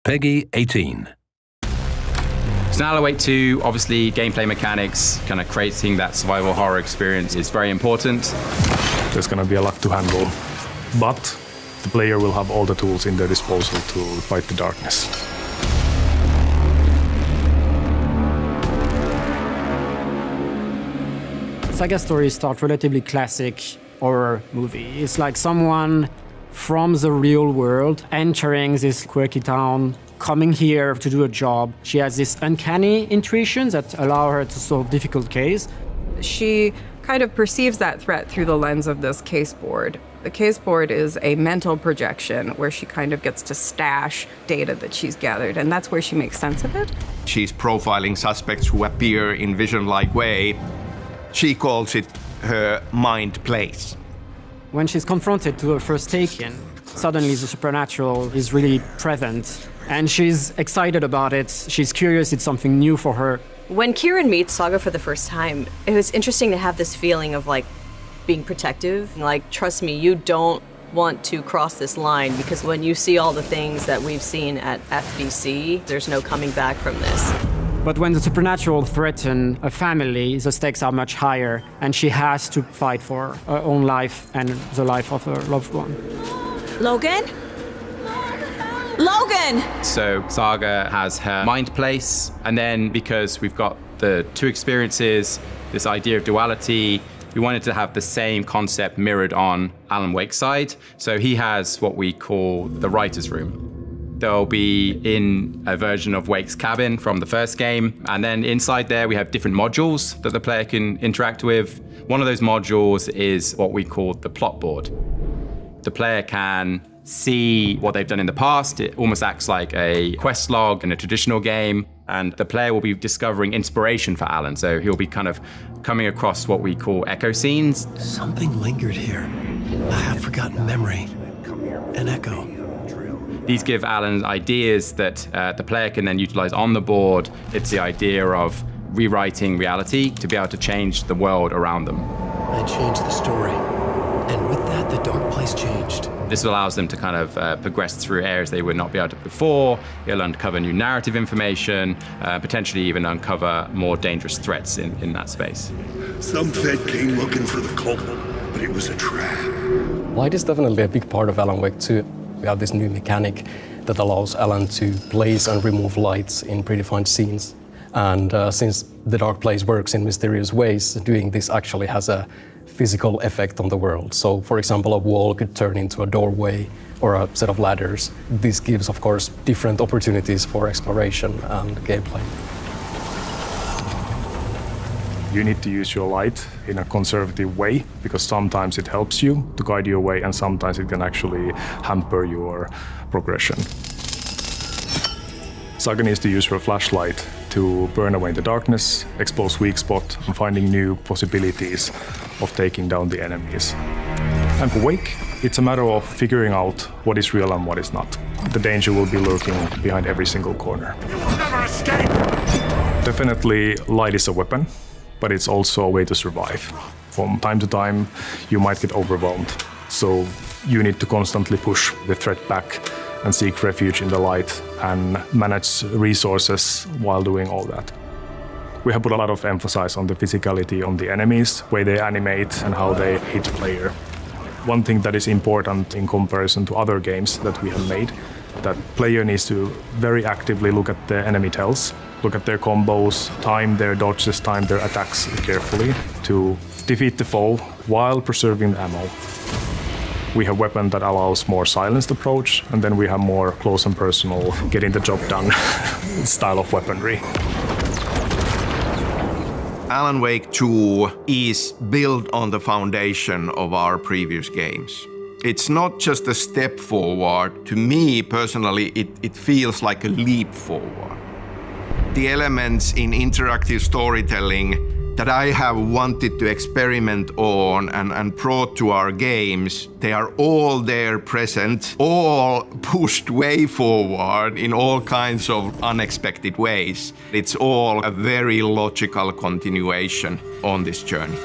Peggy 18. So Alan Wake 2, obviously gameplay mechanics, kind of creating that survival horror experience is very important. There's going to be a lot to handle, but the player will have all the tools in their disposal to fight the darkness. Saga stories start relatively classic horror movie. It's like someone from the real world entering this quirky town, coming here to do a job. She has this uncanny intuition that allow her to solve difficult case. She kind of perceives that threat through the lens of this case board. The case board is a mental projection where she kind of gets to stash data that she's gathered, and that's where she makes sense of it. She's profiling suspects who appear in vision-like way. She calls it her mind place. When she's confronted to her first take-in, suddenly the supernatural is really present, and she's excited about it. She's curious, it's something new for her. When Kieran meets Saga for the first time, it was interesting to have this feeling of like being protective. Like, trust me, you don't want to cross this line, because when you see all the things that we've seen at FBC, there's no coming back from this. But when the supernatural threatens a family, the stakes are much higher, and she has to fight for her own life and the life of her loved one. Logan? Logan! So Saga has her mind place, and then because we've got the two experiences, this idea of duality, we wanted to have the same concept mirrored on Alan Wake's side. So he has what we call the writer's room. They'll be in a version of Wake's cabin from the first game. And then inside there, we have different modules that the player can interact with. One of those modules is what we call the plot board. The player can see what they've done in the past. It almost acts like a quest log in a traditional game. And the player will be discovering inspiration for Alan. So he'll be kind of coming across what we call echo scenes. Something lingered here. A half-forgotten memory. An echo. These give Alan ideas that the player can then utilize on the board. It's the idea of rewriting reality to be able to change the world around them. I changed the story, and with that, the dark place changed. This allows them to kind of progress through areas they would not be able to before. It'll uncover new narrative information, potentially even uncover more dangerous threats in that space. Some Fed came looking for the culprit, but it was a trap. Light is definitely a big part of Alan Wake 2. We have this new mechanic that allows Alan to place and remove lights in predefined scenes. And since the dark place works in mysterious ways, doing this actually has a physical effect on the world. So, for example, a wall could turn into a doorway or a set of ladders. This gives, of course, different opportunities for exploration and gameplay. You need to use your light in a conservative way, because sometimes it helps you to guide your way, and sometimes it can actually hamper your progression. Saga needs to use her flashlight to burn away the darkness, expose weak spot, and finding new possibilities of taking down the enemies. And for Wake, it's a matter of figuring out what is real and what is not. The danger will be lurking behind every single corner. You will never escape! Definitely, light is a weapon, but it's also a way to survive. From time to time, you might get overwhelmed, so you need to constantly push the threat back and seek refuge in the light and manage resources while doing all that. We have put a lot of emphasis on the physicality on the enemies, way they animate and how they hit player. One thing that is important in comparison to other games that we have made, that player needs to very actively look at the enemy tells, look at their combos, time their dodges, time their attacks carefully to defeat the foe while preserving the ammo. We have weapon that allows more silenced approach, and then we have more close and personal, getting the job done style of weaponry. Alan Wake 2 is built on the foundation of our previous games. It's not just a step forward. To me, personally, it feels like a leap forward. The elements in interactive storytelling that I have wanted to experiment on and brought to our games, they are all there present, all pushed way forward in all kinds of unexpected ways. It's all a very logical continuation on this journey.